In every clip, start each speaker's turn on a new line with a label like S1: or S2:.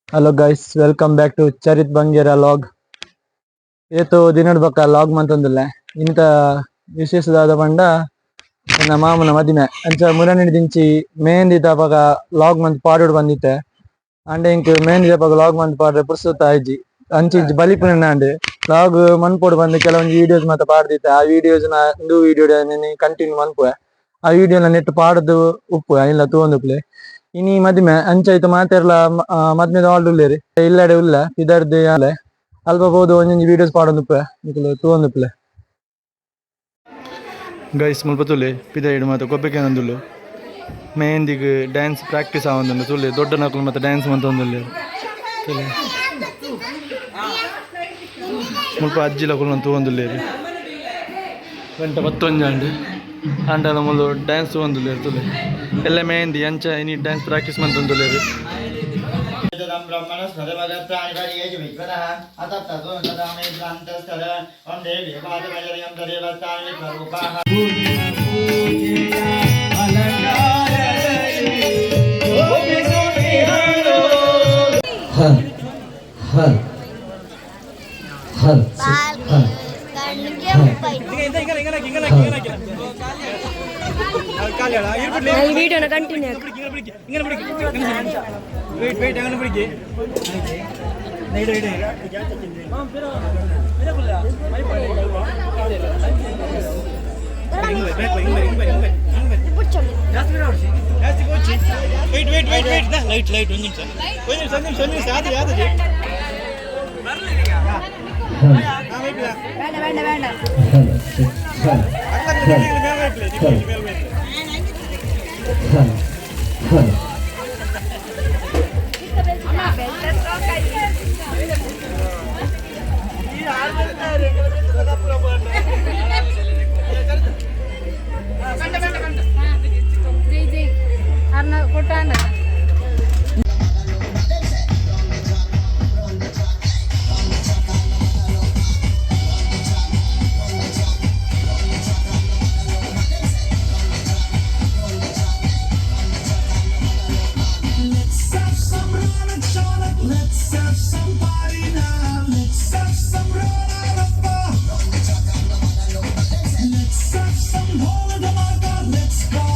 S1: Hello guys, welcome back to Charith Bangera vlog. ಏತು ದಿನದ ಬಕ್ಕ ಲಾಗ್ ಮಂತೊಂದುಲ್ಲೆ ಇಂತ ವಿಶೇಷವಾದ ಪಂಡ ನನ್ನ ಮಾಮನ ಮದಿಮೆ ಅಂಚ ಮುರಣಿಡ್ ದಿಂಚಿ ಮೆಹಂದಿ ದಪಗ ಲಾಗ್ ಮಂತ್ ಪಾಡೋಡು ಬಂದಿತ್ತೆ. ಅಂಡೆ ಇಂಕ್ ಮೆಹಂದಿ ದಪಗ ಲಾಗ್ ಮಂತ್ ಪಾಡ್ರೆ ಪುರ್ಸುತ್ತ ಆಯ್ಜಿ ಅಂಚಿ ಬಲಿಪುನಂಡ್ ಲಾಗ್ ಮನ್ಪೋಡು ಬಂದು ಕೆಲವೊಂದು ವಿಡಿಯೋಸ್ ಮಾತ ಪಾಡ್ದಿತ್ತೆ. ಆ ವಿಡಿಯೋಸ್ ನ ಇಂದು ವಿಡಿಯೋ ಕಂಟಿನ್ಯೂ ಮನ್ಪುವೆ. ಆ ವಿಡಿಯೋನ ನೆಟ್ ಪಾಡದು ಉಪ್ಪುವೆ ಇಲ್ಲ ತೂವೊಂದುಪ್ಲೆ ಇನಿ ಮದಿಮೆ ಅಂಚಾಯ್ತು ಮಾತೆರ್ಲ ಮದ್ಮೆದ ಆಲ್ಡುಲ್ಲೇರಿ ಇಲ್ಲಡೆ ಉಲ್ಲ ಇದರ್ದು ಅಲೆ ಅಲ್ಪ ಬೋದು ಒಂಜೊಂಜಿ ವಿಡಿಯೋಸ್ ಪಾಡೊಂದುಪ್ಪೆ ನಿಕುಲು ತೂವೊಂದುಪ್ಲೆ. ಗೈಸ್ ಮುಲ್ಪ ತುಲೆ ಪಿದೈಡ್ ಮಾತ ಕೊಬ್ಬೆಕೆ ನಂದುಲ್ಲು ಮೆಹಂದಿಗ್ ಡ್ಯಾನ್ಸ್ ಪ್ರಾಕ್ಟೀಸ್ ಆವೊಂದುಂಡು ತುಲೆ ದೊಡ್ಡ ನಕುಲು ಮತ್ತೆ ಡ್ಯಾನ್ಸ್ ಮಂತೊಂದುಲ್ಲೆ ತುಲೆ ಮುಲ್ಪ ಅಜ್ಜಿಲಕುಲು ತೂವೊಂದುಲ್ಲೇರಿ ಗಂಟ 11 ಅಂಡಲ ಮುಲು ಡ್ಯಾನ್ಸ್ ತೂವೊಂದುಲ್ಲೇರಿ ತುಲೆ ಎಲ್ಲ ಮೆಹಂದಿ ಅಂಚ ಇನಿ ಡ್ಯಾನ್ಸ್ ಪ್ರಾಕ್ಟೀಸ್ ಮಂತೊಂದುಲ್ಲೇರಿ.
S2: ವಿಡಿಯೋನ ಕಂಟಿನ್ಯೂ
S3: Let's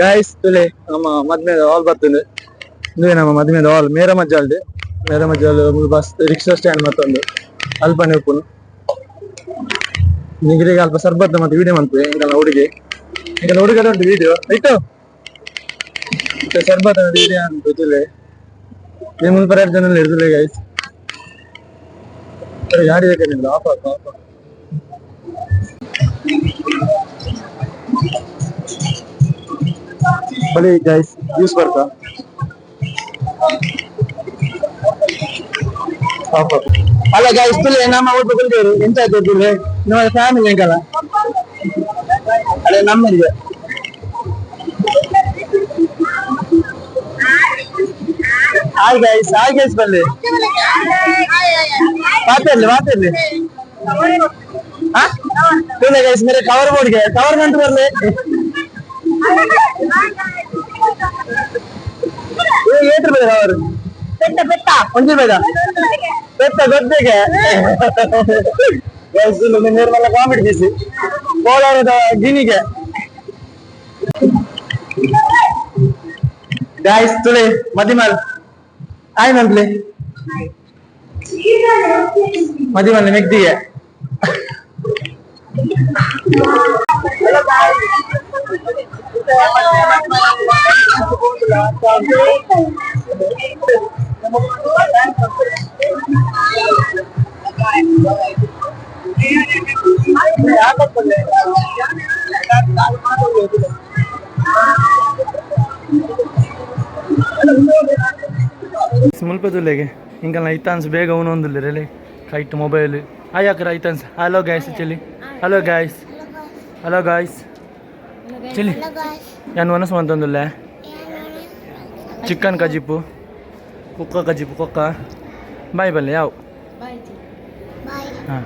S1: ಗಾಯ್ಸ್ ತುಲೆ ನಮ್ಮ ಮದ್ಮೆದ ಹಾಲ್ ಬರ್ತದೆ. ಇದುವೇ ನಮ್ಮ ಮದ್ಮೆದ ಹಾಲ್ ಮೇರಮಜ್ಜಾಲ್ದು. ಮೇರಮಜ್ಜಾಲ್ ಬಸ್ ರಿಕ್ಷಾ ಸ್ಟ್ಯಾಂಡ್ ಮತ್ತೊಂದು ಅಲ್ಪನೆ ಉಪ್ಪುನು ನಿಗರಿಗೆ ಅಲ್ಪ ಸರ್ಬತ್ತ ಮತ್ತೆ ವಿಡಿಯೋ ಮಾಡ್ತೇವೆ ಇಂಕಲ್ಲ ಹುಡುಗಿ ಇಂಕಲ್ಲ ಹುಡುಗರ ಉಂಟು ವಿಡಿಯೋ ಆಯ್ತು ಸರ್ಬತ್ತ ವಿಡಿಯೋ ಅಂತ ತುಲೆ ನಿಮ್ಮ ಮುನ್ಪರ ಜನ ಹಿಡಿದಿಲ್ಲ ಗೈಸ್ ಗಾಡಿ ಬೇಕಿಲ್ಲ ಆಫ್ ಬಲಿ ಗೈಸ್ ಯೂಸ್ ಬರ್ತಾ ಅಲ್ಲ ಗೈಸ್ ತುಲೆ ನಮ್ಮ ಊಟ ಬಂದಿರು ಎಂತ ಗೊತ್ತಿಲ್ಲ ನಮ್ಮ ಫ್ಯಾಮಿಲಿ ಹೆಂಗಲ್ಲ ಅದೇ ನಮ್ಮನಿಗೆ ಹಾಯ್ ಗೈಸ್ ಬಲ್ಲಿ ಮಾತಾಡ್ಲಿ हाँ ठीक है गाइस मेरे कवर बोर्ड गया कवर मंट कर ले ये रुपए कवर पेट्टा पेट्टा ಒಂದೇ ಬೇಡ ಪೆಟ್ಟ ಗೊತ್ತಿಗೆ गाइस मैं मेरे वाला ಕಾಮಿಡಿ ದಿಸಿ ಕೋಲಾರದ ಗಿನಿಗೆ गाइस ತುಲೆ ಮದಿಮಲ್ ಆಯ್ ಮಂತ್ಲಿ ಮದಿಮಲ್ ಮೆಗ್ದಿಗೆ ಮುಲ್ಪದುಲ್ಲೆಗೆ ಇಂಕಲ್ನ ಐತಾನ್ಸ್ ಬೇಗ ಅವನೊಂದಿಲ್ಲ ರೇಲೆ ಕೈಟ್ ಮೊಬೈಲ್ ಆಯಾಕ್ರ ಐತಾನ್ಸ್ ಹಲೋ ಗೈಸ್ ಚೆಲ್ಲಿ ಹಲೋ ಗಾಯ್ಸ್ ಚೆಲ್ಲಿ ನಾನು ಮನಸ್ಸು ಅಂತಂದಿಲ್ಲ ಚಿಕನ್ ಕಜಿಪು ಕುಕ್ಕ ಬಾಯ್ ಬಲ್ಲೆ ಯಾವ ಹಾಂ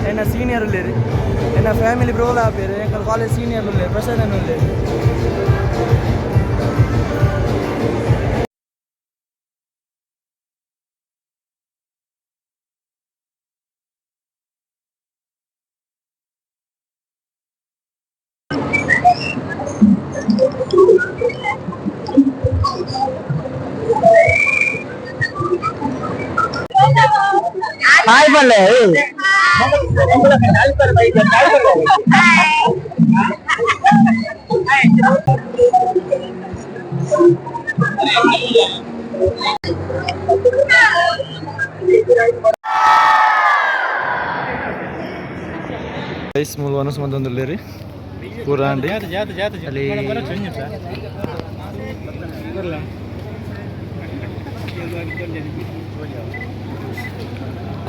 S1: एना सीनियर लेरी एना फैमिली ब्रोला पेरे एंकल कॉलेज सीनियर ले प्रसाद ले हाय बोले guys mulwana semantanduleri kurandi ali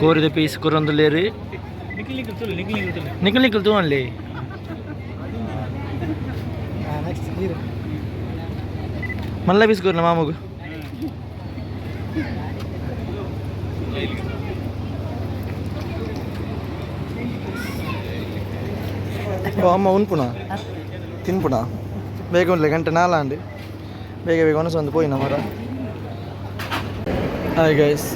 S1: ಕೋರಿದ ಪೀಸ್ ಕೊರೊಂದುಲ್ಲೇರಿ ನಿಖಿಲ್ ನಿಖಿಲ್ ತೂವನ್ಲಿ ಮಲ್ಲ ಪೀಸ್ ಕೊರ್ಲ ಮಾಮೂಗು ಅಮ್ಮ ಉನ್ಪುಣ ತಿನ್ಪುಣ ಬೇಗ ಉಂಡ್ಲೆ ಗಂಟೆ ನಾಲ ಅಂಡಿ ಬೇಗ ಬೇಗ ಒನಸೊಂದು ಪೋಯಿನ ಮರ ಹಾಯ್ ಗೈಸ್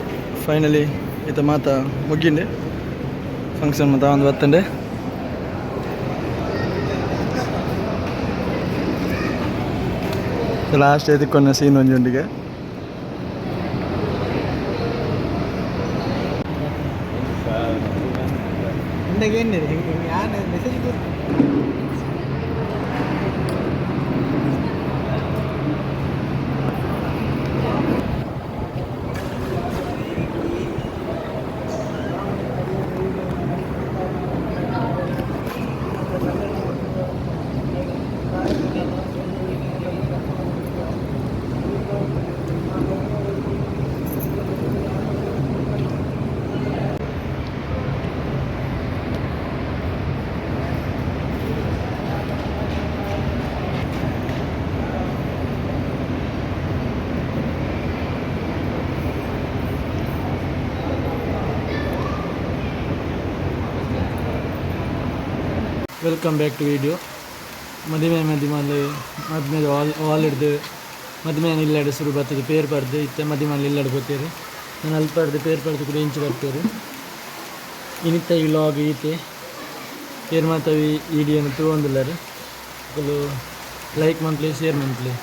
S1: ಫೈನಲಿ ಈತ ಮಾತ ಮುಗ್ಗಿಂಡೆ ಫಂಕ್ಷನ್ ಮಾತ ಒಂದು ಬತ್ತಂಡೆ ಲಾಸ್ಟ್ ಎದಕ್ಕೊನ್ನ ಸೀನ್ ಒಂಜೊಂದಿಗೆ ವೆಲ್ಕಮ್ ಬ್ಯಾಕ್ ಟು ವಿಡಿಯೋ ಮದುವೆ ಮದುವೆ ವಾಲ್ ಹಿಡ್ದು ಮದುವೆ ಇಲ್ಲಾಡು ಶುರು ಬರ್ತದೆ ಪೇರು ಪರ್ದು ಇತ್ತೆ ಮದುವೆ ಇಲ್ಲಾಡು ಬರ್ತೀರಿ ನಾನು ಅಲ್ಲಿ ಪರ್ದು ಪೇರು ಪರ್ದು ಕೂಡ ಇಂಚು ಬರ್ತೀರಿ ಇನ್ನಿತ್ತ ಈ ವ್ಲಾಗ್ ಈತೆ ಪೇರು ಮಾತವಿ ವಿಡಿಯೋನ ತಗೊಂಡಿಲ್ಲಾರು ಲೈಕ್ ಮಂತ್ಲಿ ಶೇರ್ ಮಂತ್ಲಿ